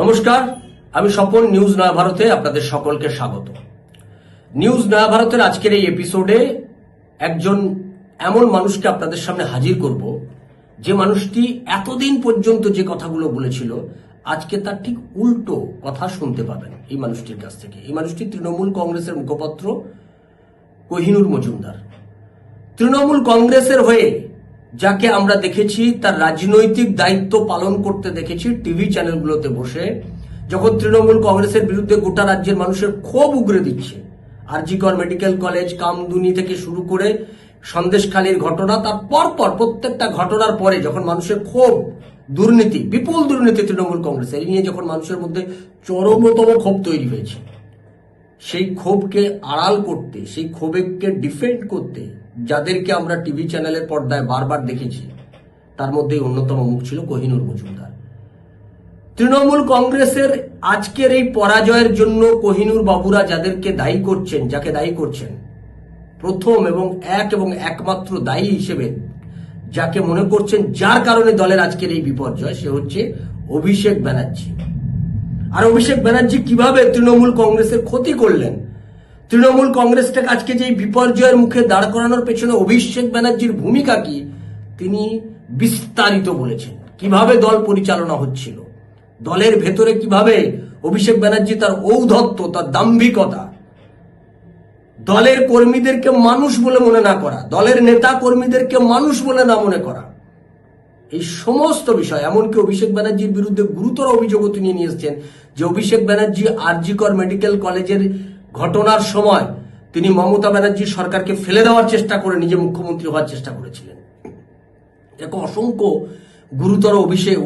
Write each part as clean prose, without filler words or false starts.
নমস্কার, আমি স্বপন। নিউজ নয়া ভারতে আপনাদের সকলকে স্বাগত। নিউজ নয়া ভারতের আজকের এই এপিসোডে একজন এমন মানুষকে আপনাদের সামনে হাজির করব, যে মানুষটি এতদিন পর্যন্ত যে কথাগুলো বলেছিল আজকে তার ঠিক উল্টো কথা শুনতে পাবেন এই মানুষটির কাছ থেকে। এই মানুষটি তৃণমূল কংগ্রেসের মুখপাত্র কোহিনুর মজুমদার। তৃণমূল কংগ্রেসের হয়ে যাকে আমরা দেখেছি তার রাজনৈতিক দায়িত্ব পালন করতে দেখেছি টিভি চ্যানেলগুলোতে বসে, যখন তৃণমূল কংগ্রেসের বিরুদ্ধে গোটা রাজ্যের মানুষের ক্ষোভ উগরে দিচ্ছে, আরজিকর মেডিকেল কলেজ, কামদুনি থেকে শুরু করে সন্দেশখালীর ঘটনা, তার পরপর প্রত্যেকটা ঘটনার পরে যখন মানুষের ক্ষোভ, দুর্নীতি, বিপুল দুর্নীতি তৃণমূল কংগ্রেসের, এই নিয়ে যখন মানুষের মধ্যে চরমতম ক্ষোভ তৈরি হয়েছে, সেই ক্ষোভকে আড়াল করতে, সেই ক্ষোভকে ডিফেন্ড করতে যাদেরকে আমরা টিভি চ্যানেলের পর্দায় বারবার দেখেছি, তার মধ্যে অন্যতম মুখ ছিল কোহিনুর মজুমদার। তৃণমূল কংগ্রেসের আজকের এই পরাজয়ের জন্য কোহিনুর বাবুরা যাদেরকে দায়ী করছেন, যাকে দায়ী করছেন, প্রথম এবং একমাত্র দায়ী হিসেবে যাকে মনে করছেন, যার কারণে দলের আজকের এই বিপর্যয়, সে হচ্ছে অভিষেক ব্যানার্জি। আর অভিষেক ব্যানার্জি কিভাবে তৃণমূল কংগ্রেসের ক্ষতি করলেন, তৃণমূল কংগ্রেসটাকে আজকে যে বিপর্যয়ের মুখে দাঁড় করানোর পেছনে অভিষেক ব্যানার্জির ভূমিকা কি, তিনি বিস্তারিত বলেছেন। কিভাবে দল পরিচালনা হচ্ছিল, দলের ভেতরে কিভাবে অভিষেক ব্যানার্জি তার ঔদ্ধত্য, তার দাম্ভিকতা, দলের কর্মীদেরকে মানুষ বলে মনে না করা, দলের নেতা কর্মীদেরকে মানুষ বলে না মনে করা, এই সমস্ত বিষয়, এমনকি অভিষেক ব্যানার্জির বিরুদ্ধে গুরুতর অভিযোগও তিনি নিয়ে এসেছেন যে অভিষেক ব্যানার্জি আরজিকর মেডিকেল কলেজের ঘটনার সময় তিনি মমতা ব্যানার্জির সরকারকে ফেলে দেওয়ার চেষ্টা করে নিজে মুখ্যমন্ত্রী হওয়ার চেষ্টা করেছিলেন। এরকম অসংখ্য গুরুতর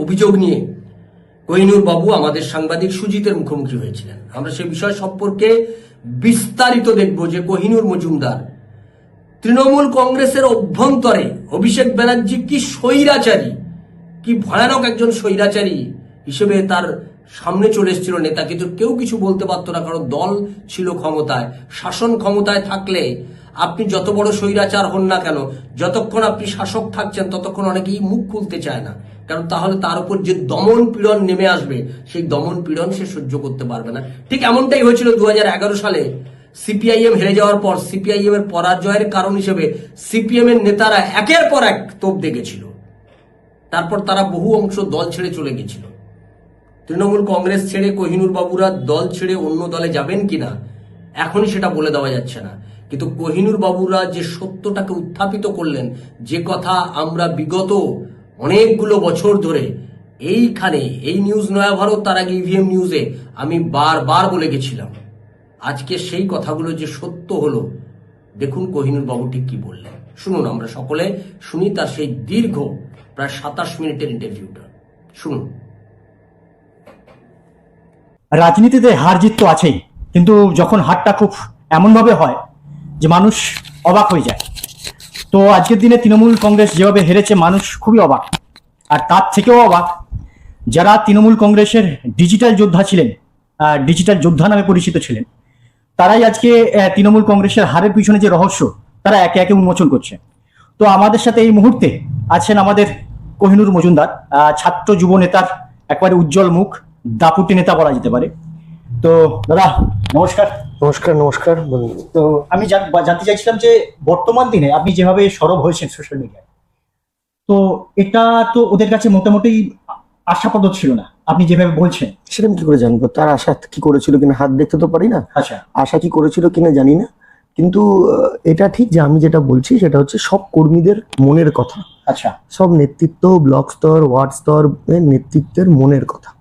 অভিযোগ নিয়ে কোহিনুর বাবু আমাদের সাংবাদিক সুজিতের মুখোমুখি হয়েছিলেন। আমরা সেই বিষয় সম্পর্কে বিস্তারিত দেখব যে কোহিনুর মজুমদার তৃণমূল কংগ্রেসের অভ্যন্তরে অভিষেক ব্যানার্জি কি স্বৈরাচারী, কি ভয়ানক একজন স্বৈরাচারী হিসেবে তার সামনে চলে এসেছিল নেতা, কিন্তু কেউ কিছু বলতে পারতো না, কারণ দল ছিল ক্ষমতায়। শাসন ক্ষমতায় থাকলে আপনি যত বড় স্বৈরাচার হন না কেন, যতক্ষণ আপনি শাসক থাকছেন ততক্ষণ অনেকেই মুখ খুলতে চায় না, কারণ তাহলে তার উপর যে দমন পীড়ন নেমে আসবে, সেই দমন পীড়ন সে সহ্য করতে পারবে না। ঠিক এমনটাই হয়েছিল 2011 সালে সিপিআইএম হেরে যাওয়ার পর। সিপিআইএম এর পরাজয়ের কারণ হিসেবে সিপিএম এর নেতারা একের পর এক তোপ দেখেছিল, তারপর তারা বহু অংশ দল ছেড়ে চলে গেছিল। তৃণমূল কংগ্রেস ছেড়ে কোহিনুর বাবুরা দল ছেড়ে অন্য দলে যাবেন কিনা এখনই সেটা বলে দেওয়া যাচ্ছে না, কিন্তু কোহিনুর বাবুরা যে সত্যটাকে উত্থাপিত করলেন, যে কথা আমরা বিগত অনেকগুলো বছর ধরে এইখানে এই নিউজ নয়া ভারত, তার আগে ইভিএম নিউজে আমি বারবার বলে গেছিলাম, আজকে সেই কথাগুলো যে সত্য হলো। দেখুন কোহিনুর বাবু ঠিক কি বললেন, শুনুন, আমরা সকলে শুনি তার সেই দীর্ঘ প্রায় 27 মিনিটের ইন্টারভিউটা শুনুন। রাজনীতিতে হার জিত তো আছেই, কিন্তু যখন হারটা খুব এমনভাবে হয় যে মানুষ অবাক হয়ে যায়, তো আজকের দিনে তৃণমূল কংগ্রেস যেভাবে হেরেছে মানুষ খুবই অবাক। আর তার থেকেও অবাক যারা তৃণমূল কংগ্রেসের ডিজিটাল যোদ্ধা ছিলেন, ডিজিটাল যোদ্ধা নামে পরিচিত ছিলেন, তারাই আজকে তৃণমূল কংগ্রেসের হারের পিছনে যে রহস্য তারা একে একে উন্মোচন করছে। তো আমাদের সাথে এই মুহূর্তে আছেন আমাদের কোহিনুর মজুমদার, ছাত্র যুব নেতার একবারে উজ্জ্বল মুখ, দাপুটে নেতা বলা যেতে পারে। তো দাদা নমস্কার। নমস্কার। নমস্কার। তো আমি জানতে চাইছিলাম যে বর্তমান দিনে আপনি যেভাবে সরব হয়েছেন সোশ্যাল মিডিয়ায়, তো এটা তো ওদের কাছে মোটামুটি আশাপ্রদ ছিল না, আপনি যেভাবে বলছেন। সেটা আমি কি করে জানবো তার আশা কি করেছিল কিনা, হাত দেখতে তো পারি না। আচ্ছা, আশা কি করেছিল কিনা জানি না, কিন্তু এটা ঠিক যে আমি যেটা বলছি সেটা হচ্ছে সব কর্মীদের মনের কথা। আচ্ছা, সব নেতৃত্ব, ব্লক স্তর, ওয়ার্ড স্তর নেতৃত্বের মনের কথা,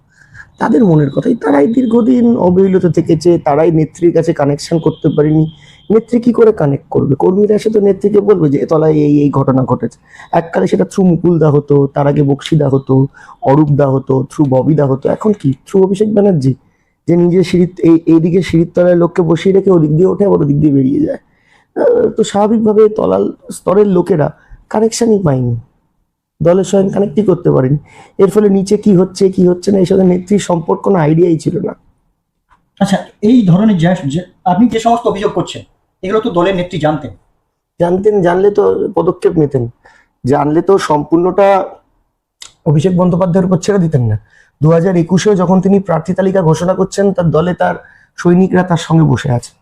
তাদের মনের কথাই। তারাই দীর্ঘদিন অবহেলিত থেকেছে, তারাই নেত্রীর কাছে কানেকশন করতে পারেনি। নেত্রী কি করে কানেক্ট করবে? কর্মীরা এসে তো নেত্রীকে বলবে যে তলায় এই এই ঘটনা ঘটেছে। এককালে সেটা থ্রু মুকুল দা হতো, তার আগে বক্সি দা হতো, অরূপ দা হতো, থ্রু ববি দা হতো, এখন কি থ্রু অভিষেক ব্যানার্জি, যে নিজের এইদিকে সিঁড়ির তলায় লোককে বসিয়ে রেখে ওদিক দিয়ে ওঠে আবার ওদিক দিয়ে বেরিয়ে যায়। তো স্বাভাবিকভাবে তলার স্তরের লোকেরা কানেকশনই পায়নি, দলের সঙ্গে কানেক্টই করতে পারেনি। এর ফলে নিচে কি হচ্ছে কি হচ্ছে না এইসব নেত্রীর সম্পর্ক কোনো আইডিয়াই ছিল না। আচ্ছা, এই ধরনের আপনি যে সমস্ত অভিযোগ করছেন এগুলো তো দলের নেত্রী জানতেন? জানলে তো পদক্ষেপ নিতেন, জানলে তো সম্পূর্ণটা অভিষেক বন্দ্যোপাধ্যায়ের উপর ছেড়ে দিতেন না। 2021-এও যখন তিনি প্রার্থী তালিকা ঘোষণা করছেন, তার দলে তার সৈনিকরা তার সঙ্গে বসে আছে।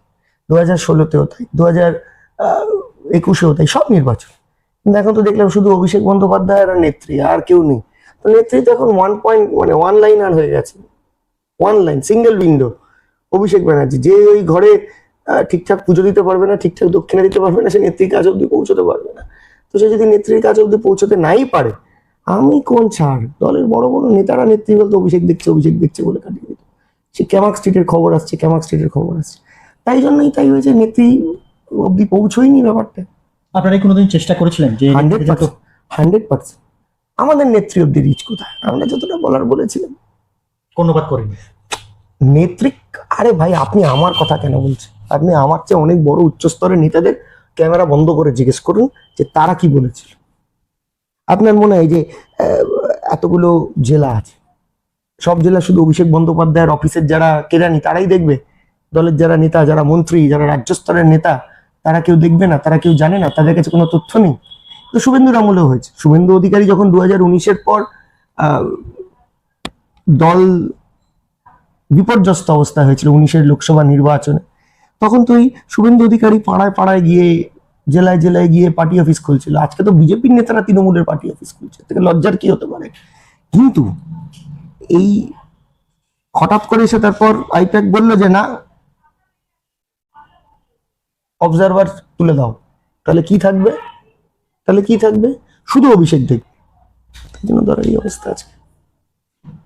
2016-তেও তাই, 2021-এও তাই, সব নির্বাচন। কিন্তু এখন তো দেখলাম শুধু অভিষেক বন্দ্যোপাধ্যায় আর নেত্রী, আর কেউ নেই। তো নেত্রী তো এখন ওয়ান লাইনার হয়ে গেছে, one line, single window. Abhishek Banerjee যে ওই ঘরে ঠিকঠাক পুজো দিতে পারবে না, ঠিকঠাক দক্ষিণা দিতে পারবে না, সে নেত্রীর কাজ অব্দি পৌঁছতে পারবে না। তো সে যদি নেত্রীর কাজ অব্দি পৌঁছতে নাই পারে, আমি কোন ছাড়, দলের বড় বড় নেতারা নেত্রী বলতে অভিষেক দেখছে বলে কাটিয়ে দিত। সে ক্যামাক স্ট্রিটের খবর আসছে, তাই জন্যই তাই হয়েছে, নেত্রী অব্দি পৌঁছয়নি ব্যাপারটা। আপনারা কি কোনোদিন চেষ্টা করেছিলেন যে 100% আমাদের নেত্রী অব্দি রিচ কোথায়? আমরা যতটা বলার বলেছিলাম, কর্ণপাত করেনি নেত্রী। আরে ভাই, আপনি আমার কথা কেন বলছেন? আপনি আমার চেয়ে অনেক বড় উচ্চস্তরের নেতাদের ক্যামেরা বন্ধ করে জিজ্ঞেস করুন যে তারা কি বলেছিল। আপনার মনে হয় যে এতগুলো জেলা আছে, সব জেলা শুধু অভিষেক বন্দ্যোপাধ্যায়ের অফিসের যারা কেরানি তারাই দেখবে? দলের যারা নেতা, যারা মন্ত্রী, যারা রাজ্য স্তরের নেতা, তারা কেউ দেখবে না? তারা কেউ জানে না? তাদের কাছে কোনো তথ্য নেই? তো শুভেন্দুর আমলেও হয়েছে। শুভেন্দু অধিকারী যখন 2019-এর পর দল বিপর্যস্ত অবস্থা হয়েছিল 19-এর লোকসভা নির্বাচনে, তখন তো এই শুভেন্দু অধিকারী পাড়ায় পাড়ায় গিয়ে, জেলায় জেলায় গিয়ে পার্টি অফিস খুলছিল। আজকে তো বিজেপির নেতারা তৃণমূলের পার্টি অফিস খুলছে, থেকে লজ্জার কি হতে পারে? কিন্তু এই হঠাৎ করে এসে তারপর আইপ্যাক বললো যে না, অবজারভার তুলে দাও, তাহলে কি থাকবে? শুধু অভিষেক দেখবে। তাই জন্য ধর এই অবস্থা আছে।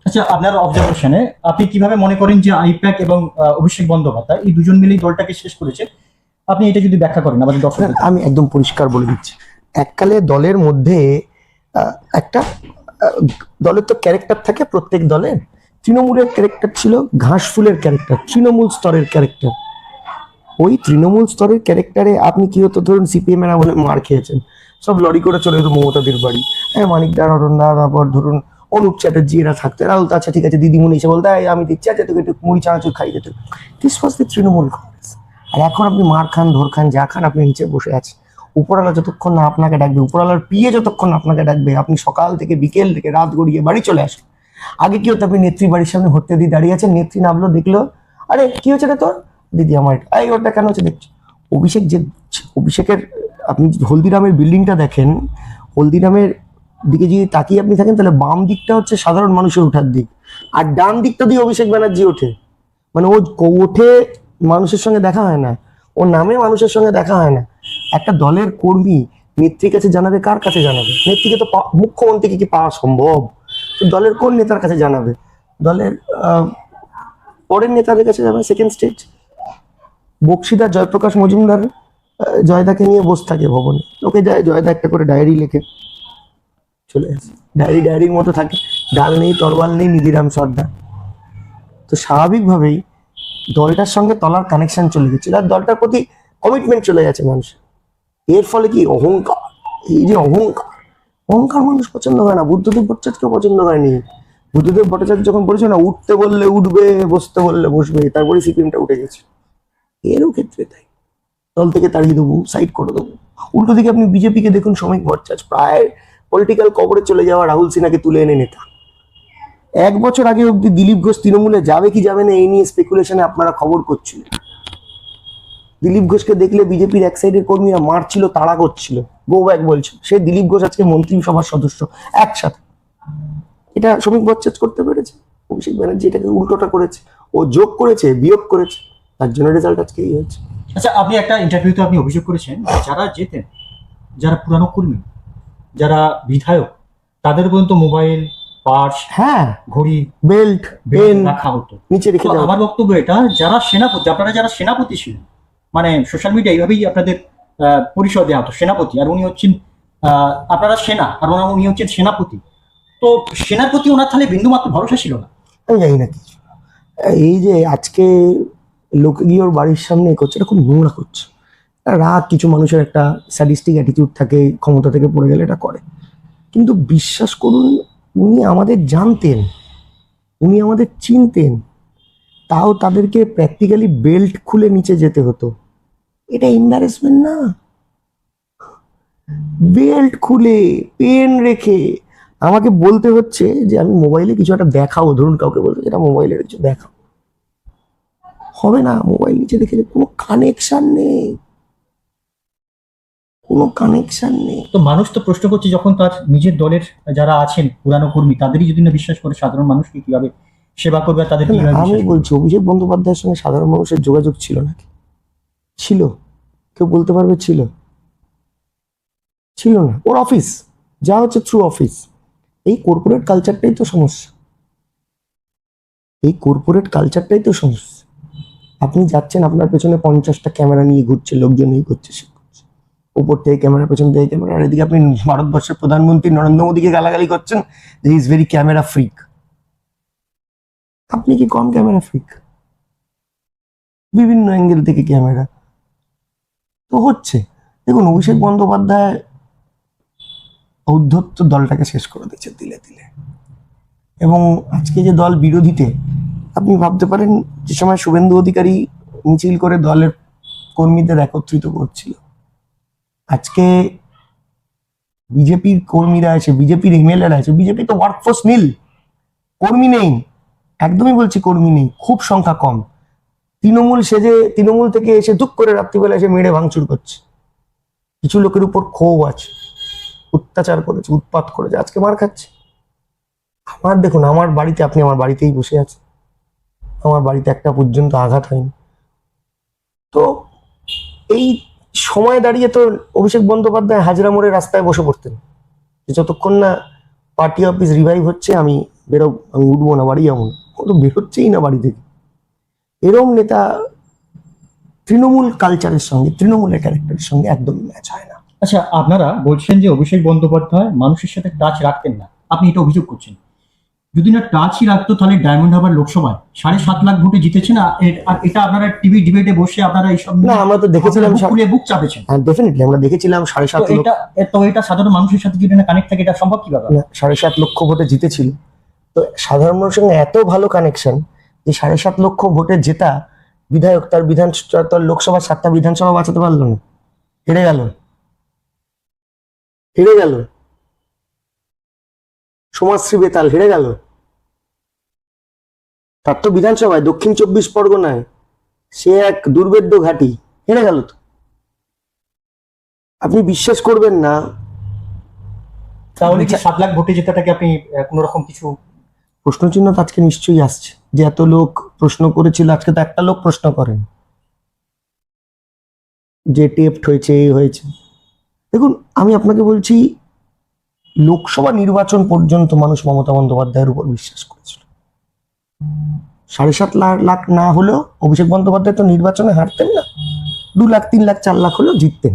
আচ্ছা, আপনার অবজারভেশনে আপনি কিভাবে মনে করেন যে আইপ্যাক এবং অভিষেক বন্দ্যোপাধ্যায় এই দুজন মিলেই দলটাকে শেষ করেছে? আপনি এটা যদি ব্যাখ্যা করেন আমাদের দর্শক। আমি একদম পরিষ্কার বলে দিচ্ছি, এককালে দলের মধ্যে একটা দলের তো ক্যারেক্টার থাকে, প্রত্যেক দলের। তৃণমূলের ক্যারেক্টার ছিল ঘাস ফুলের ক্যারেক্টার, তৃণমূল স্তরের ক্যারেক্টার। ওই তৃণমূল স্তরের ক্যারেক্টারে আপনি কি হতো, ধরুন সিপিএম এর আমলে মার খেয়েছেন, সব লরি করে চলে যেত মমতাদের বাড়ি, হ্যাঁ, মানিকদা, অরুণদা, তারপর ধরুন অনুপ চ্যাটার্জি, এরা থাকতো। রাহুল তো আচ্ছা ঠিক আছে, দিদিমণি এসে বলতে আমি দিচ্ছি, আচ্ছা তোকে একটু মুড়ি চানাচুর খাই যেত। দিস ওয়াজ দি তৃণমূল কংগ্রেস। আর এখন আপনি মার খান, ধর খান, যা খান, আপনি নিচে বসে আছেন। উপরওয়ালা যতক্ষণ না আপনাকে ডাকবে, উপরওয়ালার পিএ যতক্ষণ না আপনাকে ডাকবে, আপনি সকাল থেকে বিকেল থেকে রাত গড়িয়ে বাড়ি চলে আসেন। আগে কি হতো, আপনি নেত্রী বাড়ির সামনে হতে দিয়ে দাঁড়িয়ে আছেন, নেত্রী নামলো, দেখলো, আরে কি হচ্ছে রে তোর, দিদি আমার এই ওটা কেন হচ্ছে দেখছি। অভিষেকের আপনি হলদিরামের বিল্ডিংটা দেখেন, হলদিরামের দিকে যদি তাকিয়ে আপনি থাকেন, তাহলে বাম দিকটা হচ্ছে সাধারণ মানুষের ওঠার দিক, আর ডান দিকটা দিয়ে অভিষেক ব্যানার্জি ওঠে। মানে ও ওঠে, মানুষের সঙ্গে দেখা হয় না, ওর নামে মানুষের সঙ্গে দেখা হয় না। একটা দলের কর্মী নেত্রীর কাছে জানাবে, কার কাছে জানাবে? নেত্রীকে তো মুখ্যমন্ত্রীকে কি পাওয়া সম্ভব? তো দলের কোন নেতার কাছে জানাবে? দলের পরের নেতাদের কাছে যাবে, সেকেন্ড স্টেজ। বক্সিদার জয়প্রকাশ মজুমদার জয়দাকে নিয়ে বসে থাকে ভবনে, ওকে যায়, জয়দা একটা করে ডায়েরি লেখে চলে আসে, ডায়েরির মতো থাকে, ডাল নেই তরবাল নেই, নিধিরাম সর্দার। তো স্বাভাবিকভাবেই দলটার সঙ্গে তলার কানেকশন চলে গেছে, আর দলটার প্রতি কমিটমেন্ট চলে গেছে মানুষের। এর ফলে কি অহংকার, এই যে অহংকার মানুষ পছন্দ করে না। বুদ্ধদেব ভট্টাচার্যকে পছন্দ করেনি। বুদ্ধদেব ভট্টাচার্য যখন বলেছে না, উঠতে বললে উঠবে, বসতে বললে বসবে, তারপরে সিপিএমটা উঠে গেছে। এরও ক্ষেত্রে তাই, দল থেকে তাড়িয়ে দেবো, সাইড করে দেবো। উল্টো দিকে আপনি বিজেপিকে দেখুন, শ্রমিক ভট্টাচার্য প্রায় পলিটিক্যাল কবরে চলে যাওয়া রাহুল সিনহাকে তুলে এনে নেতা। 1 বছর আগে অব্দি দিলীপ ঘোষ তৃণমূলে যাবে কি যাবে না এই নিয়ে স্পেকুলেশনে আপনারা খবর করছিলেন। দিলীপ ঘোষকে দেখলে বিজেপির এক সাইডের কর্মীরা মারছিল, তাড়া করছিল, গো ব্যাক বলছিল। সে দিলীপ ঘোষ আজকে মন্ত্রিসভার সদস্য একসাথে। এটা শ্রমিক ভট্টাচার্য করতে পেরেছে, অভিষেক ব্যানার্জি এটাকে উল্টোটা করেছে, ও যোগ করেছে, বিয়োগ করেছে, তার জন্য রেজাল্ট আজকে এই হয়েছে। আচ্ছা, আপনি একটা ইন্টারভিউতে আপনি অভিযোগ করেছেন যারা জেতেন, যারা পুরানো কর্মী, যারা বিধায়ক, তাদের পর্যন্ত মোবাইল, পার্স, হ্যাঁ, ঘড়ি, বেল্ট, পেন রাখা হতো নিচে রেখে তো দেওয়া। আমার বক্তব্য এটা, যারা সেনাপতি, আপনারা যারা সেনাপতি ছিলেন, মানে সোশ্যাল মিডিয়া এইভাবেই আপনাদের পরিচয় দেওয়া হতো, সেনাপতি, আর উনি হচ্ছেন আপনারা সেনা, আর উনি হচ্ছেন সেনাপতি। তো সেনার প্রতি ওনার তাহলে বিন্দুমাত্র ভরসা ছিল না? আমি জানি না কিছু। এই যে আজকে লোকে গিয়ে ওর বাড়ির সামনে করছে, এটা খুব নোংরা করছে। রাত কিছু মানুষের একটা স্যাডিস্টিক অ্যাটিটিউড থাকে, ক্ষমতা থেকে পড়ে গেলে এটা করে। কিন্তু বিশ্বাস করুন, উনি আমাদের জানতেন, উনি আমাদের চিনতেন, তাও তাদেরকে প্র্যাকটিক্যালি বেল্ট খুলে নিচে যেতে হতো। এটা এম্বারেসমেন্ট না? বেল্ট খুলে, পেন রেখে, আমাকে বলতে হচ্ছে যে আমি মোবাইলে কিছু একটা দেখাবো, ধরুন কাউকে বলতে যেটা মোবাইলে কিছু দেখাবো, হবে না। মোবাইল নিচে দেখে কোনো কানেকশন নেই, কোনো কানেকশন নেই। তো মানুষ তো প্রশ্ন করছে, যখন তার নিজের দলের যারা আছেন পুরানো কর্মী তাদেরই যদি না বিশ্বাস করে, সাধারণ মানুষকে কিভাবে সেবা করবে আর তাদের কিভাবে আমি বিশ্বাস করবে? বলছি অভিষেক বন্দ্যোপাধ্যায়ের সঙ্গে সাধারণ মানুষের যোগাযোগ ছিল নাকি? ছিল? কেউ বলতে পারবে ছিল? ছিল না। ওর অফিস যা হচ্ছে থ্রু অফিস। এই কর্পোরেট কালচারটাই তো সমস্যা, এই কর্পোরেট কালচারটাই তো সমস্যা। আপনি যাচ্ছেন, আপনার পেছনে 50টা ক্যামেরা নিয়ে ঘুরছে, লোকজন এই করছে সে করছে, উপর থেকে ক্যামেরা, পেছন থেকে ক্যামেরা। আর এদিকে আপনি ভারতবর্ষের প্রধানমন্ত্রী নরেন্দ্র মোদীকে গালাগালি করছেন যে ইজ ভেরি ক্যামেরা ফ্রিক। আপনি কি কম ক্যামেরা ফ্রিক? বিভিন্ন অ্যাঙ্গেল থেকে ক্যামেরা তো হচ্ছে। দেখুন, অভিষেক বন্দ্যোপাধ্যায় ঔদ্ধত্য দলটাকে শেষ করে দিচ্ছে দিলে দিলে। এবং আজকে যে দল বিরোধীতে, আপনি ভাবতে পারেন যে সময় শুভেন্দু অধিকারী মিছিল করে দলের কর্মীদের একত্রিত করছিল, আজকে বিজেপির কর্মীরা আছে, বিজেপির এমএলএরা আছে, বিজেপি তো ওয়ার্কফোর্স নীল, কর্মী নেই, একদমই বলছি কর্মী নেই, খুব সংখ্যা কম। তৃণমূল সেজে, তৃণমূল থেকে এসে দুঃখ করে রাত্রিবেলা এসে মেরে ভাঙচুর করছে। কিছু লোকের উপর ক্ষোভ আছে, অত্যাচার করেছে, উৎপাত করেছে, আজকে মার খাচ্ছে। আমার দেখুন, আমার বাড়িতে, আপনি আমার বাড়িতেই বসে আছেন, আমার বাড়িতে একটা পর্যন্ত আঘাত হয়নি। তো এই সময় দাঁড়িয়ে তো অভিষেক বন্দ্যোপাধ্যায় হাজরা মোড়ে রাস্তায় বসে পড়তেন যে যতক্ষণ না পার্টি অফিস রিভাইভ হচ্ছে আমি উঠবো না, বাড়ি যাবো না। ও তো বেরোচ্ছেই না বাড়ি থেকে। এরম নেতা তৃণমূল কালচারের সঙ্গে, তৃণমূলের ক্যারেক্টারের সঙ্গে একদম ম্যাচ হয় না। আচ্ছা, আপনারা বলছেন যে অভিষেক বন্দ্যোপাধ্যায় মানুষের সাথে টাচ রাখতেন না, আপনি এটা অভিযোগ করছেন। যদি না টাচই রাখতো তাহলে ডায়মন্ড হারবার লোকসভায় 7.5 লাখ ভোটে জিতেছেন। আর এটা আপনারা টিভি ডিবেটে বসে আপনারা এইসব না, আমরা তো দেখেছিলাম বুক চাপেছেন। ডেফিনেটলি আমরা দেখেছিলাম 7.5 লক্ষ। এটা সাধারণ মানুষের সাথে যদি না কানেক্ট থাকে, এটা সম্ভব কিভাবে? 7.5 লক্ষ ভোটে জিতেছিল। তো সাধারণ মানুষের সঙ্গে এত ভালো কানেকশন যে 7.5 লক্ষ ভোটে জেতা বিধায়ক তার লোকসভা 7টা বিধানসভা বাঁচাতে পারলো না, হেরে গেল, হেরে গেল। সমাজশ্রী বেতাল হেরে গেল, তার তো বিধানসভায় দক্ষিণ 24 পরগনায় সে এক দুর্ভেদ্য ঘাঁটি, হেরে গেল। তো আপনি বিশ্বাস করবেন না। তাহলে কি 7 লাখ ভোটে জেতাটাকে আপনি কোন রকম কিছু প্রশ্নচিহ্ন তো আজকে নিশ্চয়ই আসছে যে এত লোক প্রশ্ন করেছিল, আজকে তো একটা লোক প্রশ্ন করেন যে টেপ্ট হয়েছে, এই হয়েছে। দেখুন, আমি আপনাকে বলছি, লোকসভা নির্বাচন পর্যন্ত মানুষ মমতা বন্দ্যোপাধ্যায়ের উপর বিশ্বাস করেছিল। 7.5 লাখ না হলেও অভিষেক বন্দ্যোপাধ্যায় তো নির্বাচনে হারতেন না, 2 লাখ 3 লাখ 4 লাখ হলেও জিততেন,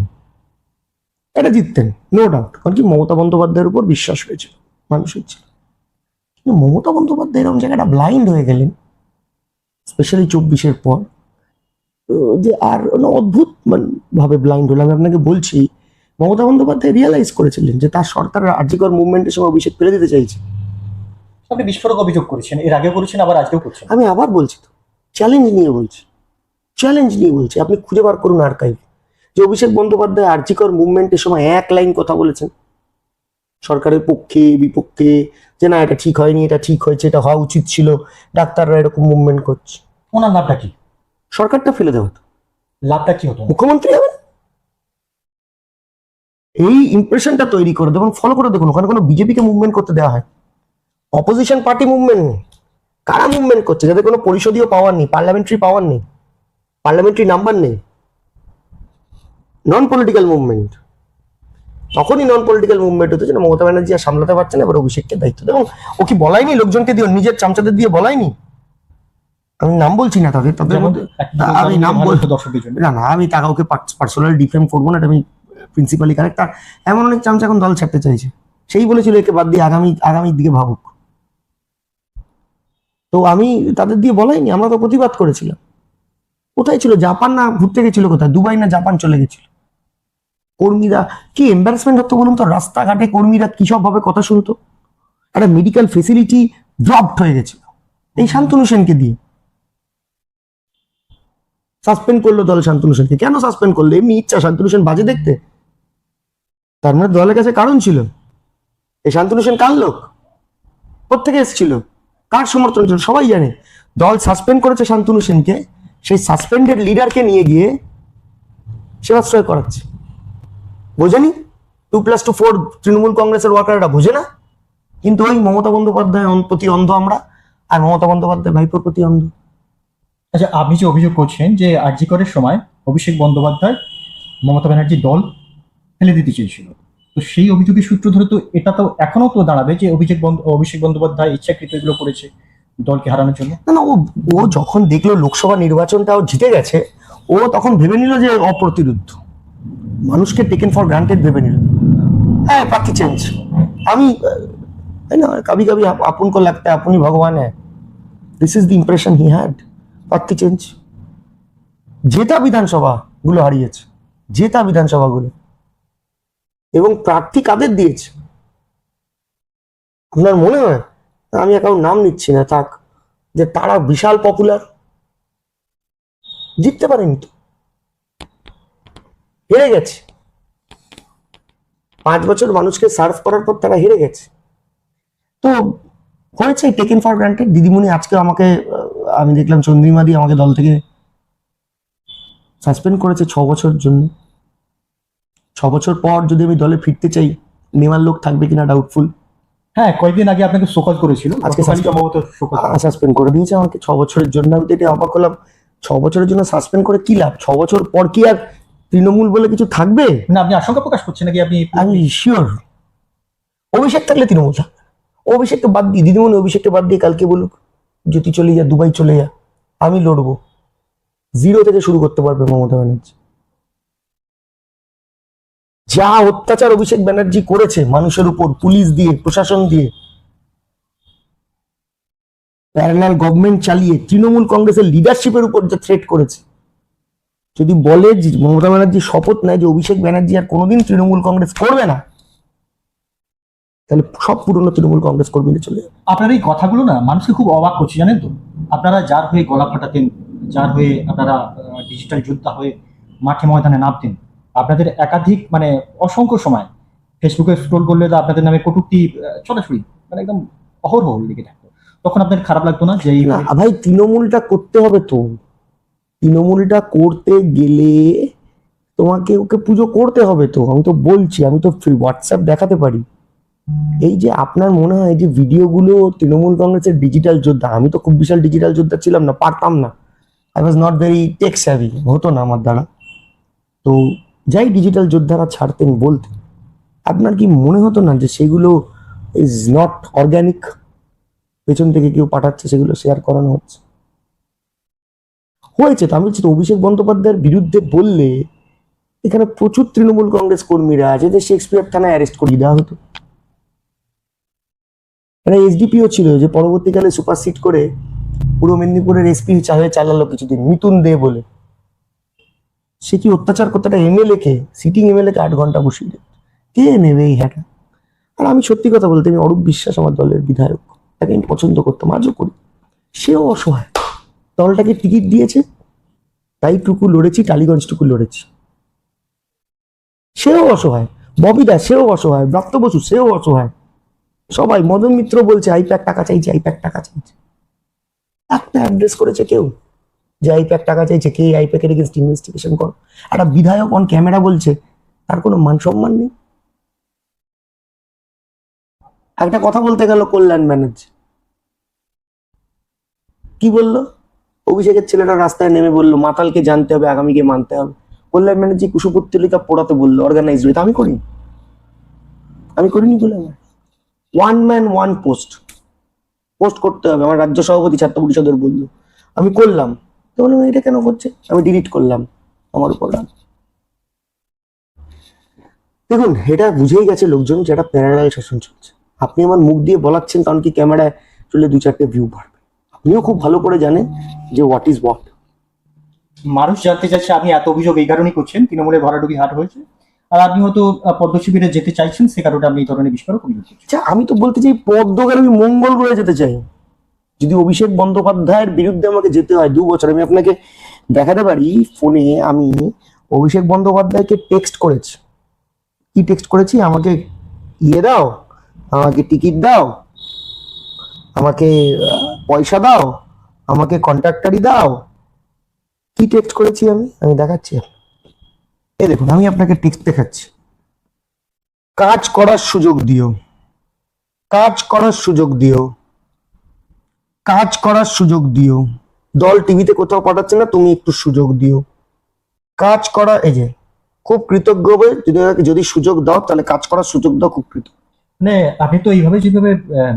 এটা জিততেন, নো ডাউট। কারণ কি, মমতা বন্দ্যোপাধ্যায়ের উপর বিশ্বাস হয়েছিল, মানুষের ছিল। কিন্তু মমতা বন্দ্যোপাধ্যায় এরকম জায়গাটা ব্লাইন্ড হয়ে গেলেন, স্পেশালি 24-এর পর, যে আর অদ্ভুত ভাবে ব্লাইন্ড হলো। আমি আপনাকে বলছি, মমতা বন্দ্যোপাধ্যায় রিয়েলাইজ করেছিলেন যে তার সরকারের আর্যিকর মুভমেন্টের সময় অভিষেক ফেলে দিতে চাইছে। আপনি বিস্ফোরক অভিযোগ করেছেন, এর আগেও করেছেন, আবার আজকেও করছেন। আমি আবার বলছি, তো চ্যালেঞ্জ নিয়ে বলছি, চ্যালেঞ্জ নিয়ে বলছি। আপনি খুঁজে বার করুন আর্কাইভ, যে অভিষেক বন্দ্যোপাধ্যায় আর্যিকর মুভমেন্টের সময় এক লাইন কথা বলেছেন সরকারের পক্ষে বিপক্ষে, যে না এটা ঠিক হয়নি, এটা ঠিক হয়েছে, এটা হওয়া উচিত ছিল, ডাক্তাররা এরকম মুভমেন্ট করছে। ওনার লাভটা কি? সরকারটা ফেলে দেওয়া হতো, লাভটা কি হতো? মুখ্যমন্ত্রী হবেন, এই ইমপ্রেশনটা তৈরি করে দেখুন, ফলো করে দেখুন। ওখানে কোনো বিজেপিকে মুভমেন্ট করতে দেওয়া হয়, অপোজিশন পার্টি মুভমেন্ট নেই। কারা মুভমেন্ট করছে? যাদের কোনো পরিষদীয় পাওয়ার নেই, পার্লামেন্টারি পাওয়ার নেই, পার্লামেন্টারি নাম্বার নেই, নন পলিটিক্যাল মুভমেন্ট। তখনই নন পলিটিক্যাল মুভমেন্ট হতো, যেটা মমতা ব্যানার্জি আর সামলাতে পারছেন, এবার অভিষেককে দায়িত্ব দেয়। এবং ও কি বলাইনি লোকজনকে দিয়ে, নিজের চামচাদের দিয়ে বলাইনি? আমি নাম বলছি না তাদের মধ্যে, আমি নাম বলছি না, আমি ওকে পার্সোনালি ডিফেম করবো না, এটা আমি প্রিন্সিপালি কারেক্ট। আর এমন অনেক চামচা এখন দল ছাড়তে চাইছে, সেই বলেছিল একে বাদ দিয়ে আগামী দিকে ভাবুক। তো আমি তাদের দিয়ে বলাইনি, আমরা তো প্রতিবাদ করেছিলাম। কোথায় ছিল? জাপান না ঘুরতে গেছিল, কোথায় দুবাই না জাপান চলে গেছিল। কর্মীরা কি এম্বারাসমেন্ট হতো বলুন তো, রাস্তাঘাটে কর্মীরা কি সব ভাবে কথা শুনতো। একটা মেডিকেল ফেসিলিটি ড্রপড হয়ে গেছিল এই শান্তনু সেনকে দিয়ে। সাসপেন্ড করলো দল শান্তনু সেনকে। কেন সাসপেন্ড করলো? এমনি ইচ্ছা, শান্তনু সেন বাজে দেখতে? তার মানে দলের কাছে কারণ ছিল। এই শান্তনু সেন কার লোক, কোত্থেকে এসেছিল, কার সমর্থন ছিল, সবাই জানে। দল সাসপেন্ড করেছে শান্তনু সেনকে, সেই সাসপেন্ডেড লিডারকে নিয়ে গিয়ে সেবাশ্রয় করাচ্ছে। বোঝেনি 2+2=4 তৃণমূল কংগ্রেসের ওয়ার্কাররা বোঝে না, কিন্তু ওই মমতা বন্দ্যোপাধ্যায় প্রতি অন্ধ আমরা, আর মমতা বন্দ্যোপাধ্যায় ভাইপোর প্রতি অন্ধ। আচ্ছা, আপনি যে অভিযোগ করছেন যে আরজি করের সময় অভিষেক বন্দ্যোপাধ্যায় মমতা ব্যানার্জির দল ফেলে দিতে চেয়েছিল, তো সেই অভিযোগের সূত্র ধরে তো এটা তো এখনো তো দাঁড়াবে যে অভিষেক বন্দ্যোপাধ্যায় ইচ্ছাকৃত এগুলো করেছে দলকে হারানোর জন্য। না না, ও যখন দেখলো লোকসভা নির্বাচনটাও জিতে গেছে, ও তখন ভেবে নিল যে অপ্রতিরোধ্য, মানুষকে টেকেন ফর গ্রান্টেড ভেবে নিল। হ্যাঁ, প্রার্থী চেঞ্জ। আমি তাই না, কবি কবি আপন কো লাগতা আপনি ভগবান হ্যাঁ, this is the impression he had. প্রার্থী চেঞ্জ, জেতা বিধানসভা গুলো হারিয়েছে, জেতা বিধানসভাগুলো, এবং প্রার্থী কাদের দিয়েছে আপনার মনে হয়? আমি কারোর নাম নিচ্ছি না, থাক, যে তারা বিশাল পপুলার, জিততে পারেনি তো, হেরে গেছে। 5 বছর মানুষকে সার্ভ করার পর তারা হেরে গেছে। তো হয়েছে টেকেন ফর গ্রান্টেড। দিদিমণি আজকে আমাকে, আমি দেখলাম চন্দ্রিমাদি আমাকে দল থেকে সাসপেন্ড করেছে 6 বছরের জন্য। 6 বছর পর যদি আমি দলে ফিরতে চাই, নেওয়ার লোক থাকবে কিনা ডাউটফুল। হ্যাঁ, কয়েকদিন আগে আপনাকে শোকজ করেছিল, আজকে সম্ভবত শোকজ সাসপেন্ড করে দিয়েছে আমাকে 6 বছরের জন্য। আমি তো এটা অবাক হলাম, 6 বছরের জন্য সাসপেন্ড করে কি লাভ? 6 বছর পর কি আর তৃণমূল বলে কিছু থাকবে? না, আপনি আশঙ্কা প্রকাশ করছেন নাকি? আমি শিওর অভিষেক থাকলে তৃণমূল থাকবে। অভিষেককে বাদ দিয়ে, দিদিমণি অভিষেককে বাদ দিয়ে কালকে বলুক জ্যোতি চলে যা, দুবাই চলে যা, আমি লড়বো। 0 থেকে শুরু করতে পারবে মমতা ব্যানার্জি। যা অত্যাচার অভিষেক ব্যানার্জি করেছে মানুষের উপর, পুলিশ দিয়ে, প্রশাসন দিয়ে, প্যারালাল গভর্নমেন্ট চালিয়ে, তৃণমূল কংগ্রেসের লিডারশিপের উপর যে থ্রেট করেছে, যদি বলে যে মমতা ব্যানার্জি শপথ নেয় যে অভিষেক ব্যানার্জি আর কোনোদিন তৃণমূল কংগ্রেস করবে না, তাহলে সব পুরনো তৃণমূল কংগ্রেস কর্মীরা চলে যাবে। আপনার এই কথাগুলো না মানুষকে খুব অবাক করছে, জানেন তো। আপনারা যার হয়ে গলা ফাটাতেন, যার হয়ে আপনারা ডিজিটাল যোদ্ধা হয়ে মাঠে ময়দানে নামতেন, আপনাদের একাধিক মানে অসংখ্য সময় ফেসবুকে স্ক্রোল করলে তো আপনাদের নামে কটূক্তি ছড়াছড়ি মানে একদম অহরহ লেগে থাকতো। তখন আপনাদের খারাপ লাগতো না যে না ভাই, তৃণমূলটা করতে হবে তো, তৃণমূলটা করতে গেলে তোমাকে ওকে পুজো করতে হবে তো। আমি তো বলছি, আমি তো হোয়াটসঅ্যাপ দেখাতে পারি। এই যে আপনার মনে হয় যে ভিডিওগুলো তৃণমূল কংগ্রেসের ডিজিটাল যোদ্ধা, আমি তো খুব বিশাল ডিজিটাল যোদ্ধা ছিলাম না, পারতাম না, I was not very tech savvy, হতো না আমার দ্বারা। তো যাই ডিজিটাল যোদ্ধারা ছাড়তেন বলতেন, আপনার কি মনে হতো না যে সেগুলো ইজ নট অর্গ্যানিক? পেছন থেকে কেউ পাঠাচ্ছে, সেগুলো শেয়ার করানো হচ্ছে। হয়েছে তো, আমি বলছি তো, অভিষেক বন্দ্যোপাধ্যায়ের বিরুদ্ধে বললে এখানে প্রচুর তৃণমূল কংগ্রেস কর্মীরা আছে, যে শেক্সপিয়ার থানায় অ্যারেস্ট করিয়ে দেওয়া হতো। মানে এসডিপিও ছিল, যে পরবর্তীকালে সুপারসিড করে পূর্ব মেদিনীপুরের এসপি হয়ে চালালো কিছুদিন, মিতুন দে বলে। সে কি অত্যাচার করতে, একটা এমএলএ কে, সিটিং এমএলএ কে 8 ঘন্টা বসিয়ে দেয়, কে নেবে এই হ্যাটা? আর আমি সত্যি কথা বলতে, আমি অরূপ বিশ্বাস আমার দলের বিধায়ক, তাকে আমি পছন্দ করতাম, আজও করি। সেও অসহায়, দলটাকে টিকিট দিয়েছে, তাই টুকু লড়েছি, টালিগঞ্জ টুকু লড়েছি। সেও অসহায়, ববি দাস সেও অসহায়, ব্রাত্য বসু সেও অসহায়, সবাই। মদন মিত্র বলছে আইপ্যাক টাকা চাইছে, আইপ্যাক টাকা চাইছে। একটা অ্যাড্রেস করেছে কেউ যে আইপ্যাক টাকা চাইছে? কে আইপ্যাকের এগেইনস্ট ইনভেস্টিগেশন কর। একটা বিধায়ক অন ক্যামেরা বলছে, তার কোনো মান সম্মান নেই। একটা কথা বলতে গেল কল্যাণ ব্যানার্জি, কি বললো? অভিষেকের ছেলেরা রাস্তায় নেমে বললো মাতালকে জানতে হবে, আগামীকে মানতে হবে। কল্যাণ ব্যানার্জি কুশপুত্তলিকা পোড়াতে বললো, অর্গানাইজ হয়ে। আমি করিনি, আমি করিনি বলে আমার 1 ম্যান 1 পোস্ট করতে হবে। আমার রাজ্য সভাপতি ছাত্র পরিষদের বললো, আমি করলাম। তো বললাম এটা কেন করছে? আমি ডিলিট করলাম, আমার উপর রাগ। দেখুন, এটা বুঝেই গেছে লোকজন যে একটা প্যারালাল শাসন চলছে। আপনি আমার মুখ দিয়ে বলাচ্ছেন কারণ কি ক্যামেরায় চলে 2-4টে ভিউ বাড়বে। আপনিও খুব ভালো করে জানেন যে হোয়াট ইজ হোয়াট। মানুষ জানতে চাইছে আপনি এত অভিযোগ এই কারণেই করছেন, তৃণমূলে ভরাডুবি হাট হয়েছে, আর আপনি হয়তো পদ্ম শিবিরে যেতে চাইছেন, সে কারণে আপনি এই ধরনের বিস্ফোরক অভিযোগ করছেন। আচ্ছা, আমি তো বলতে চাই পদ্মকে আমি মঙ্গল গ্রহে যেতে চাই। যদি অভিষেক বন্দ্যোপাধ্যায়ের বিরুদ্ধে আমাকে যেতে হয় 2 বছর, আমি আপনাকে দেখাতে পারি ফোনে। আমি অভিষেক বন্দ্যোপাধ্যায়কে টেক্সট করেছি। কি টেক্সট করেছি? আমাকে ইয়ে দাও, আমাকে টিকিট দাও, আমাকে পয়সা দাও, আমাকে কন্ট্রাক্টারি দাও। কি টেক্সট করেছি আমি দেখাচ্ছি। এই দেখুন, আমি আপনাকে টেক্সট দেখাচ্ছি। কাজ করার সুযোগ দিও, কাজ করার সুযোগ দিও, কাজ করার সুযোগ দিও। দল টিভিতে কোথাও পাঠাচ্ছে না, তুমি একটু সুযোগ দিও। কাজ করা, এই যে খুব কৃতজ্ঞ হবে যদি সুযোগ দাও, তাহলে কাজ করার সুযোগ দাও, খুব কৃতজ্ঞ। মানে আপনি তো এইভাবে যেভাবে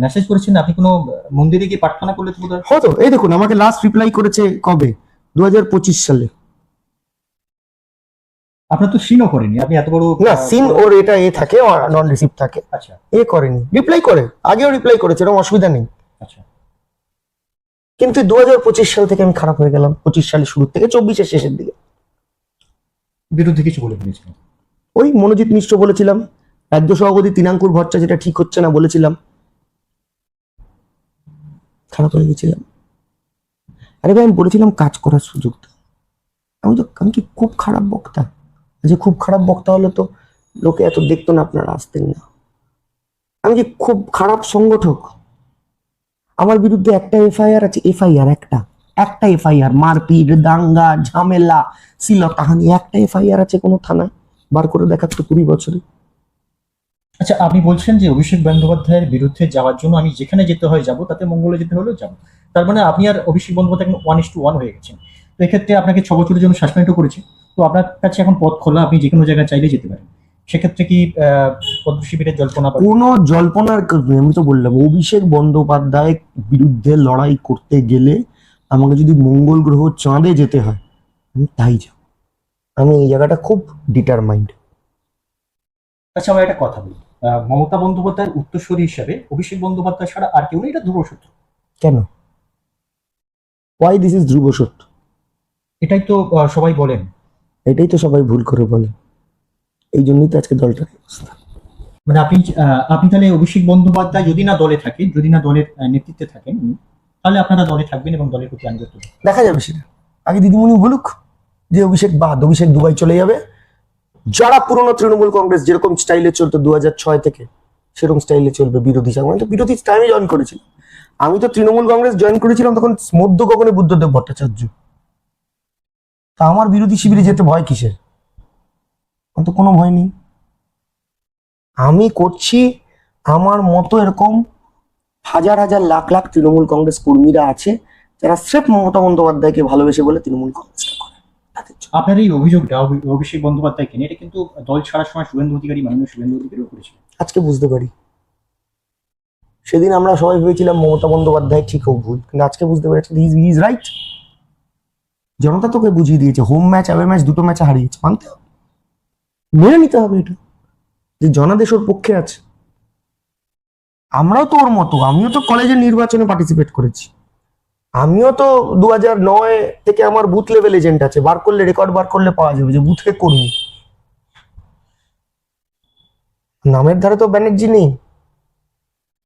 মেসেজ করেছেন, আপনি কোনো মন্দিরে গিয়ে প্রার্থনা করলে তো বোধহয়। হয়তো এই দেখুন, আমাকে লাস্ট রিপ্লাই করেছে কবে, 2025 সালে। আপনার তো সিনও করেনি, আপনি এত বড় না, সিন ওর এটা এ থাকে, নন রিসিভ থাকে, আচ্ছা এ করেনি, রিপ্লাই করে, আগেও রিপ্লাই করেছে, এরকম অসুবিধা নেই। আচ্ছা। কিন্তু 2025 সাল থেকে আমি খারাপ হয়ে গেলাম, 25 সালের শুরু থেকে 24-এর শেষের দিকে। বিরুদ্ধে কিছু বলে ফেলেছিলেন। ওই মনোজিৎ মিশ্র বলেছিলাম, রাজ্য সভাপতি তিনাঙ্কুর ভট্টা যেটা ঠিক হচ্ছে না বলেছিলাম, খারাপ হয়ে গেছিলাম। আরে ভাই, আমি বলেছিলাম কাজ করার সুযোগ দাও। আমি কি খুব খারাপ বক্তা? যে খুব খারাপ বক্তা হলে তো লোকে এত দেখতো না, আপনারা আসতেন না। আমি কি খুব খারাপ সংগঠক? আমার বিরুদ্ধে একটা এফআইআর আছে, এফআইআর একটা এফআইআর, মারপিট, দাঙ্গা, ঝামেলা, শ্লীলতাহানি, একটা এফআইআর আছে কোনো থানায়? বার করে দেখাচ্ছে 20 বছরে। আচ্ছা, আপনি বলছেন যে অভিষেক বন্দ্যোপাধ্যায়ের বিরুদ্ধে যাওয়ার জন্য আমি যেখানে যেতে হয় যাব, তাতে মঙ্গলে যেতে হলেও যাব। তার মানে আপনি আর অভিষেক বন্দ্যোপাধ্যায় এখন 1:1 হয়ে গেছেন। তো এক্ষেত্রে আপনাকে 6 বছরের জন্য সাসপেন্ডও করেছে। তো আপনার কাছে এখন পথ খোলা, আপনি যে কোনো জায়গায় চাইলে যেতে পারেন। সেক্ষেত্রে কি পদ্ম শিবিরের জল্পনা বা কোনো জল্পনার কাজ নেই। আমি তো বললাম, অভিষেক বন্দ্যোপাধ্যায় বিরুদ্ধে লড়াই করতে গেলে আমাকে যদি মঙ্গল গ্রহ চাঁদে যেতে হয়, আমি তাই যাব। আমি এই জায়গাটা খুব ডিটারমাইন্ড। আচ্ছা, আমরা একটা কথা বলি। মমতা বন্দ্যোপাধ্যায়ের উত্তরসূরি হিসেবে অভিষেক বন্দ্যোপাধ্যায় ছাড়া আর কেউ নেই, এটা ধ্রুব সত্য। কেন? ওয়াই দিস ইজ ধ্রুব সত্য? এটাই তো সবাই বলেন। এটাই তো সবাই ভুল করে বলে, এই জন্যই তো আজকে দলটার এই অবস্থা। মানে আপনি তাহলে অভিষেক বন্দ্যোপাধ্যায় যদি না দলে থাকে, যদি না দলের নেতৃত্বে থাকেন, তাহলে আপনারা দলে থাকবেন এবং দলের প্রতি আনুগত্য করবেন। দেখা যাবে সেটা, আগে দিদিমণি বলুক যে অভিষেক অভিষেক দুবাই চলে যাবে। যারা পুরনো তৃণমূল কংগ্রেস যেরকম স্টাইলে চলতো 2006 থেকে, সেরকম স্টাইলে চলবে বিরোধী। আমি তো বিরোধী টাইমে জয়েন করেছিলাম। আমি তো তৃণমূল কংগ্রেস জয়েন করেছিলাম তখন মধ্য গগনে বুদ্ধদেব ভট্টাচার্য। তা আমার বিরোধী শিবিরে যেতে ভয় কিসের? আমার তো কোনো ভয় নেই। আমি করছি, আমার মতো এরকম হাজার হাজার লাখ লাখ তৃণমূল কংগ্রেস কর্মীরা আছে যারা স্রেফ মমতা বন্দ্যোপাধ্যায়কে ভালোবেসে বলে তৃণমূল কংগ্রেসটা করে। তাদের জন্য আপনার এই অভিযোগটা অভিষেক বন্দ্যোপাধ্যায়কে নিয়ে, এটা কিন্তু দল ছাড়ার সময় শুভেন্দু অধিকারী, মাননীয় শুভেন্দু অধিকারীও করেছিল। আজকে বুঝতে পারি। সেদিন আমরা সবাই ভেবেছিলাম মমতা বন্দ্যোপাধ্যায় ঠিক হোক ভুল, কিন্তু আজকে বুঝতে পেরেছি হি ইজ রাইট। জনতা তোকে বুঝিয়ে দিয়েছে, হোম ম্যাচ অ্যাওয়ে ম্যাচ দুটো ম্যাচে হারিয়েছে, মানতে হবে, মেনে নিতে হবে এটা, যে জনাদেশ ওর পক্ষে আছে। আমরাও তো ওর মতো, আমিও তো কলেজের নির্বাচনে পার্টিসিপেট করেছি। আমিও তো 2009 থেকে আমার বুথ লেভেল এজেন্ট আছে, বার করলে রেকর্ড বার করলে পাওয়া যাবে যে বুথে কর্মী। নামের ধারে তো ব্যানার্জি নেই।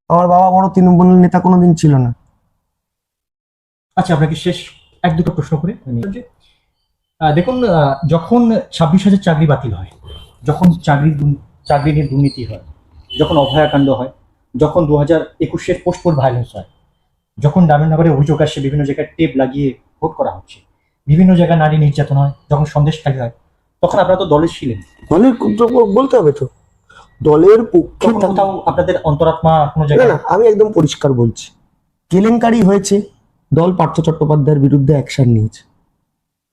আমার বাবা বড় তৃণমূল নেতা কোনোদিন ছিল না। আচ্ছা, আপনাকে শেষ 1-2টো প্রশ্ন করে দেখুন, যখন 26,000 চাকরি বাতিল হয়, যখন চাকরি নিয়ে দুর্নীতি হয়, যখন অভয়াকাণ্ড হয়, যখন 2021-এর পোস্টপোল ভায়োলেন্স হয়, যখন ডায়মন্ডহারবারে অভিযোগ আসে বিভিন্ন জায়গায় টেপ লাগিয়ে ভোট করা হচ্ছে, বিভিন্ন জায়গায় নারী নির্যাতন হয়, যখন সন্দেশখালী হয়, তখন আপনারা তো দলে ছিলেন। দলের বলতে হবে তো, দলের পক্ষে তখন কোথাও আপনাদের অন্তরাত্মা কোনো না জায়গায়? না, আমি একদম পরিষ্কার বলছি, কেলেঙ্কারি হয়েছে, দল পার্থ চট্টোপাধ্যায়ের বিরুদ্ধে অ্যাকশন নিয়েছে,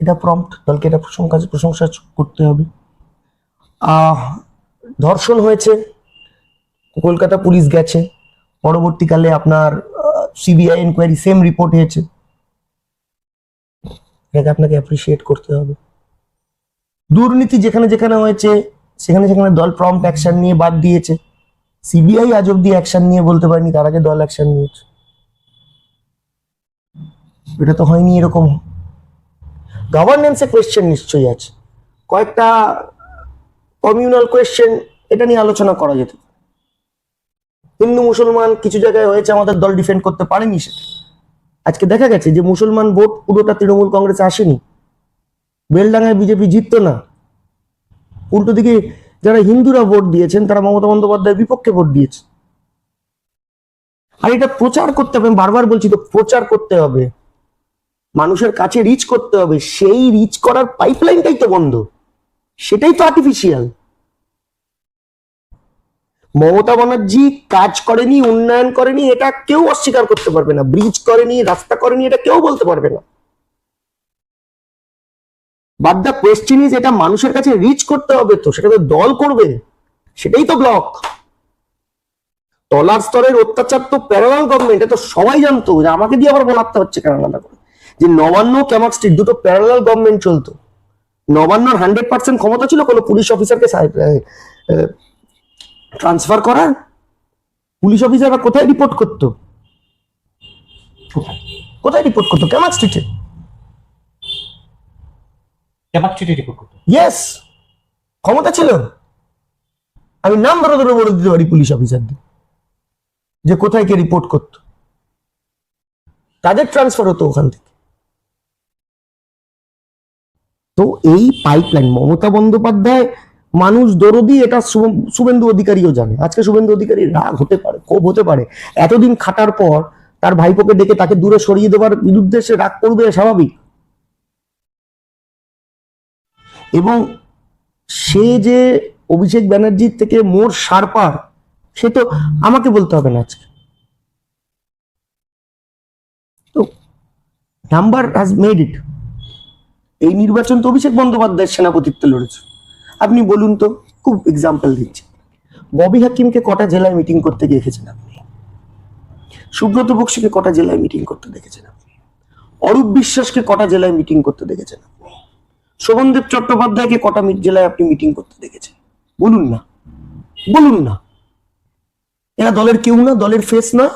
এটা প্রম্পট, দলকে এটা প্রশংসা করতে হবে। ধর্ষণ হয়েছে, কলকাতা পুলিশ গেছে, পরবর্তীকালে আপনার সিবিআই ইনকোয়ারি, সেম রিপোর্ট হয়েছে, এটাকে আপনাকে অ্যাপ্রিসিয়েট করতে হবে। দুর্নীতি যেখানে যেখানে হয়েছে সেখানে সেখানে দল প্রম্পট অ্যাকশন নিয়ে বাদ দিয়েছে। সিবিআই আজ অব্দি অ্যাকশন নিয়ে বলতে পারেনি, তার আগে দল অ্যাকশন নিয়েছে। এটা তো হয়নি এরকম। গভর্নেন্সে কোয়েশ্চেন নিশ্চয়ই আছে, কয়েকটা কমিউনাল কোয়েশ্চেন, এটা নিয়ে আলোচনা করা যেত। হিন্দু মুসলমান কিছু জায়গায় হয়েছে, আমাদের দল ডিফেন্ড করতে পারেনি সেটা। আজকে দেখা গেছে যে মুসলমান ভোট পুরোটা তৃণমূল কংগ্রেসে আসেনি, বেলডাঙ্গায় বিজেপি জিততো না, উল্টো দিকে যারা হিন্দুরা ভোট দিয়েছেন তারা মমতা বন্দ্যোপাধ্যায়ের বিপক্ষে ভোট দিয়েছে। আর এটা প্রচার করতে হবে, আমি বারবার বলছি তো, প্রচার করতে হবে, মানুষের কাছে রিচ করতে হবে। সেই রিচ করার পাইপলাইনটাই তো বন্ধ, সেটাই তো আর্টিফিশিয়াল। মমতা ব্যানার্জি কাজ করেনি, উন্নয়ন করেনি, এটা কেউ অস্বীকার করতে পারবে না। ব্রিজ করেনি, রাস্তা করেনি, এটা কেউ বলতে পারবে না। বাট দ্য কোয়েশ্চেন ইজ, এটা মানুষের কাছে রিচ করতে হবে, তো সেটা তো দল করবে, সেটাই তো ব্লক। তলার স্তরের অত্যাচার তো প্যারালাল গভর্নমেন্ট, এটা তো সবাই জানতো, যে আমাকে দিয়ে আবার বলাতে হচ্ছে কেন আলাদা করে, যে নবান্ন ক্যামাক স্ট্রিট দুটো প্যারালাল গভর্নমেন্ট চলতো। নবান্নর 100% ক্ষমতা ছিল কোনো পুলিশ অফিসারকে ট্রান্সফার করার। পুলিশ অফিসাররা কোথায় রিপোর্ট করতো? কোথায় রিপোর্ট করতো? ক্যামাক স্ট্রিটে। রিপোর্ট করতে ইয়েস, ক্ষমতা ছিল। আমি নাম ধরে ধরে বলে দিতে পারি পুলিশ অফিসারদের, যে কোথায় কে রিপোর্ট করতো, তাদের ট্রান্সফার হতো ওখান থেকে। তো এই পাইপলাইন, মমতা বন্দ্যোপাধ্যায় মানুষ দরদি, এটা শুভেন্দু অধিকারীও জানে। আজকে শুভেন্দু অধিকারী রাগ হতে পারে, ক্ষোভ হতে পারে, এতদিন খাটার পর তার ভাইপোকে ডেকে তাকে দূরে সরিয়ে দেওয়ার বিরুদ্ধে সে রাগ করবে, স্বাভাবিক। এবং সে যে অভিষেক ব্যানার্জির থেকে মোর সারপার, সে তো আমাকে বলতে হবে না আজকে। তো নাম্বার হ্যাজ মেড ইট। এই নির্বাচন তো অভিষেক বন্দ্যোপাধ্যায়ের সেনাপতিত্বে লড়েছে। আপনি বলুন তো, খুব এক্সাম্পল দিচ্ছি, ববি হাকিমকে কটা জেলায় মিটিং করতে দেখেছেন আপনি? সুব্রত বক্সিকে কটা জেলায় মিটিং করতে দেখেছেন আপনি? অরূপ বিশ্বাসকে কটা জেলায় মিটিং করতে দেখেছেন আপনি? শোভনদেব চট্টোপাধ্যায়কে কটা জেলায় আপনি মিটিং করতে দেখেছেন? বলুন না, বলুন না। এরা দলের কেউ না, দলের ফেস না,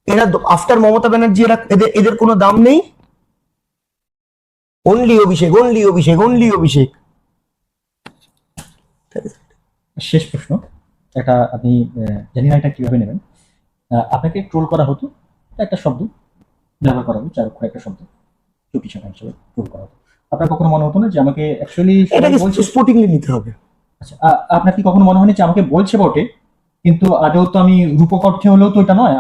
এরা আফটার মমতা ব্যানার্জি, এরা এদের কোনো দাম নেই। অনলি অভিষেক, অনলি অভিষেক, অনলি অভিষেক। শেষ প্রশ্ন, এটা আপনি জানি না এটা কিভাবে নেবেন। আপনাকে ট্রোল করা হতো, একটা শব্দ ব্যবহার করা হতো, চারক্ষর একটা শব্দ, চুপি ছাড়া হিসেবে ট্রোল করা হতো। আপনার কখনো মনে হতো না যে আমাকে অ্যাকচুয়ালি এটাকে স্পোর্টিংলি নিতে হবে? আচ্ছা, আপনার কি কখনো মনে হয়নি যে আমাকে বলছে বটে, কিন্তু আদৌ তো আমি রূপক অর্থে হলেও তো এটা নয়,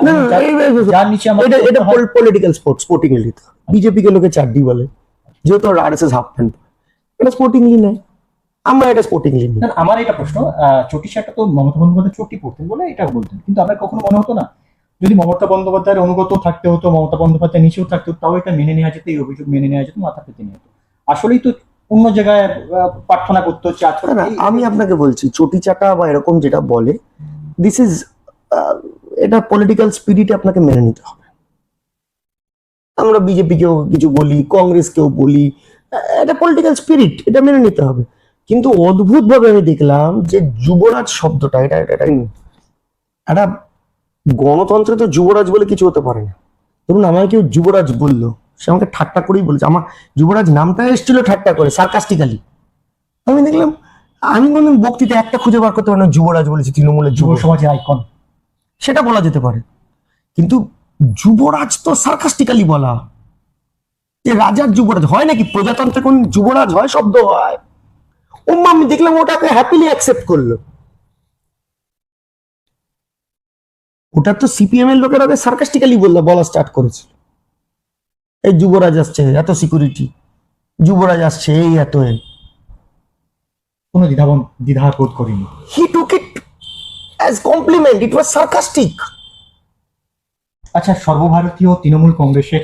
যার নিচে আমার এটা পলিটিক্যাল স্পোর্ট, স্পোর্টিংলি নিতে হবে। বিজেপি কে লোকে চাড্ডি বলে, যেহেতু আরএসএস হাফ প্যান্ট, এটা স্পোর্টিংলি নেয়, আমরা এটা স্পোর্টিংলি নিই। আমার এটা প্রশ্ন, চটি শার্টটা তো মমতা বন্দ্যোপাধ্যায় চটি পড়তেন বলে এটা বলতেন, কিন্তু আমার কখনো মনে হতো না যদি মমতা বন্দ্যোপাধ্যায়ের অনুগত থাকতে হতো, মমতা বন্দ্যোপাধ্যায় নিচেও থাকতে হতো, তাও এটা মেনে নেওয়া যেত, এই অভিযোগ মেনে নেওয়া যেত, মাথা পেতে নেওয়া যেত? আসলেই তো অন্য জায়গায় প্রার্থনা করতে হচ্ছে। আমি আপনাকে বলছি, চটি চাটা বা এরকম যেটা বলে, দিস ইজ, এটা পলিটিক্যাল স্পিরিট, আপনাকে মেনে নিতে হবে। আমরা বিজেপিকেও কিছু বলি, কংগ্রেসকেও বলি, এটা পলিটিক্যাল স্পিরিট, এটা মেনে নিতে হবে। কিন্তু অদ্ভুত ভাবে আমি দেখলাম যে যুবরাজ শব্দটা, এটা একটা গণতন্ত্রে তো যুবরাজ বলে কিছু হতে পারে না। ধরুন আমাকে কেউ যুবরাজ বললো, সে আমাকে ঠাট্টা করেই বলেছে, আমার যুবরাজ নামটা এসেছিল ঠাট্টা করে, সার্কাস্টিক্যালি। আমি দেখলাম, আমি কোনদিন বক্তৃতা একটা খুঁজে বার করতে পারি না যুবরাজ বলেছি, তৃণমূলের যুব সমাজের আইকন, সেটা বলা যেতে পারে। কিন্তু যুবরাজ তো সার্কাস্টিক্যালি বলা, যে রাজার যুবরাজ হয় নাকি? প্রজাতন্ত্রে কোন যুবরাজ হয়? শব্দ হয়। আমি দেখলাম ওটাকে হ্যাপিলি অ্যাকসেপ্ট করলো। ওটা তো সিপিএম এর লোকেরা সার্কাস্টিক্যালি বলা স্টার্ট করেছিল, এই যুবরাজ আসছে, এত সিকিউরিটি, যুবরাজ আসছে, এই এত। কোনো দ্বিধা বোধ করিনি। He took it as compliment, it was sarcastic. আচ্ছা, সর্বভারতীয় তৃণমূল কংগ্রেসের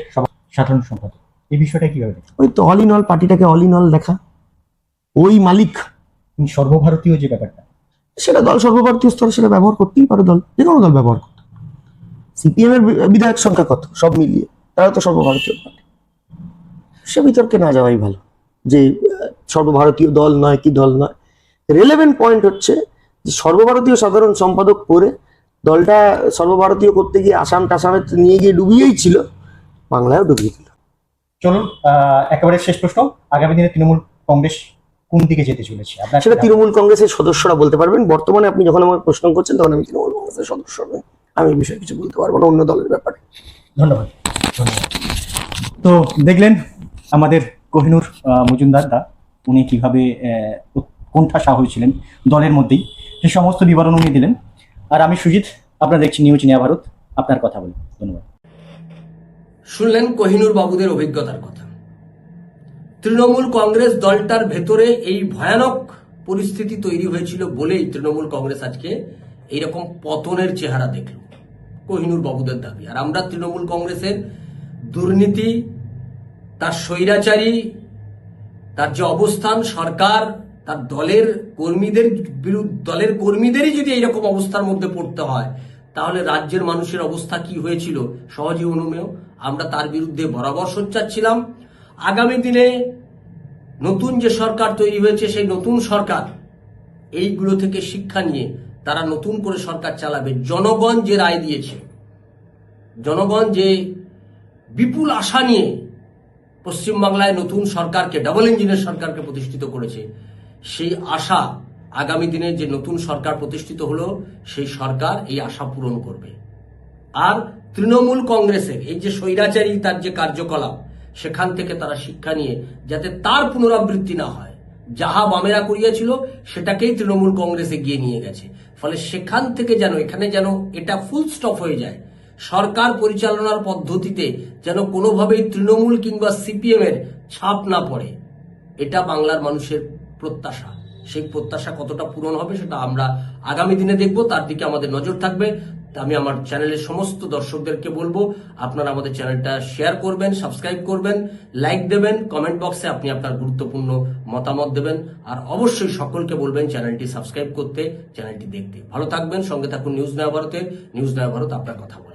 সাধারণ সম্পাদক, এই বিষয়টা কিভাবে? ওই তো অল ইন অল, পার্টিটাকে অল ইন অল দেখা, ওই মালিক। সর্বভারতীয় যে ব্যাপারটা, সেটা দল সর্বভারতীয় স্তরে সেটা ব্যবহার করতেই পারে, দল যে কোনো দল ব্যবহার করতে। সিপিএম এর বিধায়ক সংখ্যা কত সব মিলিয়ে? তারা তো সর্বভারতীয় পার্টি। সে বিতর্কে না যাওয়াই ভালো, যে সর্বভারতীয় দল নয় কি দল নয়। রেলেভেন্ট পয়েন্ট হচ্ছে যে সর্বভারতীয় সাধারণ সম্পাদক করে দলটা সর্বভারতীয় করতে গিয়ে আসাম টাসামে নিয়ে গিয়ে ডুবিয়েই ছিল, বাংলায়ও ডুবিয়ে দিল। চলুন একেবারে শেষ প্রশ্ন, আগামী দিনে তৃণমূল কংগ্রেস কোন দিকে যেতে চলেছে? সেটা তৃণমূল কংগ্রেসের সদস্যরা বলতে পারবেন। বর্তমানে আপনি যখন আমাকে প্রশ্ন করছেন, তখন আমি তৃণমূল কংগ্রেসের সদস্য নই, আমি এই বিষয়ে কিছু বলতে পারবো না অন্য দলের ব্যাপারে। ধন্যবাদ। তো দেখলেন আমাদের কোহিনুর মজুমদার দা, উনি কিভাবে কোণঠাসা হয়েছিলেন দলের মধ্যেই, সে সমস্ত বিবরণ উনি দিলেন। আর আমি সুজিত, আপনারা দেখছি নিউজ নয়া ভারত। আপনার কথা বলি। ধন্যবাদ। শুনলেন কোহিনুর বাবুদের অভিজ্ঞতার কথা। তৃণমূল কংগ্রেস দলটার ভেতরে এই ভয়ানক পরিস্থিতি তৈরি হয়েছিল বলেই তৃণমূল কংগ্রেস আজকে এইরকম পতনের চেহারা দেখল, কোহিনুর বাবুদের দাবি। আর আমরা তৃণমূল কংগ্রেসের দুর্নীতি, তার স্বৈরাচারী, তার যে অবস্থান, সরকার তার দলের কর্মীদেরই যদি এইরকম অবস্থার মধ্যে পড়তে হয়, তাহলে রাজ্যের মানুষের অবস্থা কি হয়েছিল সহজেই অনুমেয়। আমরা তার বিরুদ্ধে বরাবর সোচ্চার ছিলাম। আগামী দিনে নতুন যে সরকার তৈরি হয়েছে, সেই নতুন সরকার এইগুলো থেকে শিক্ষা নিয়ে তারা নতুন করে সরকার চালাবে। জনগণ যে রায় দিয়েছে, জনগণ যে বিপুল আশা নিয়ে পশ্চিমবাংলায় নতুন সরকারকে, ডাবল ইঞ্জিনের সরকারকে প্রতিষ্ঠিত করেছে, সেই আশা আগামী দিনে যে নতুন সরকার প্রতিষ্ঠিত হলো, সেই সরকার এই আশা পূরণ করবে। আর তৃণমূল কংগ্রেসের এই যে স্বৈরাচারী তার যে কার্যকলাপ, সেখান থেকে তারা শিক্ষা নিয়ে যাতে তার পুনরাবৃত্তি না হয়, যাহা বামেরা করিয়াছিল সেটাকেই তৃণমূল কংগ্রেস এগিয়ে নিয়ে গেছে। ফলে সেখান থেকে এখানে যেন এটা ফুল স্টপ হয়ে যায়। সরকার পরিচালনার পদ্ধতিতে যেন কোনোভাবেই তৃণমূল কিংবা সিপিএম এর ছাপ না পড়ে, এটা বাংলার মানুষের প্রত্যাশা। সেই প্রত্যাশা কতটা পূরণ হবে সেটা আমরা আগামী দিনে দেখব, তার দিকে আমাদের নজর থাকবে। আমি আমার চ্যানেলের সমস্ত দর্শকদেরকে বলবো, আপনারা আমাদের চ্যানেলটা শেয়ার করবেন, সাবস্ক্রাইব করবেন, লাইক দেবেন, কমেন্ট বক্সে আপনি আপনার গুরুত্বপূর্ণ মতামত দেবেন। আর অবশ্যই সকলকে বলবেন চ্যানেলটি সাবস্ক্রাইব করতে, চ্যানেলটি দেখতে। ভালো থাকবেন, সঙ্গে থাকুন নিউজ নয়া ভারতে। নিউজ নয়া ভারত আপনার কথা বলে।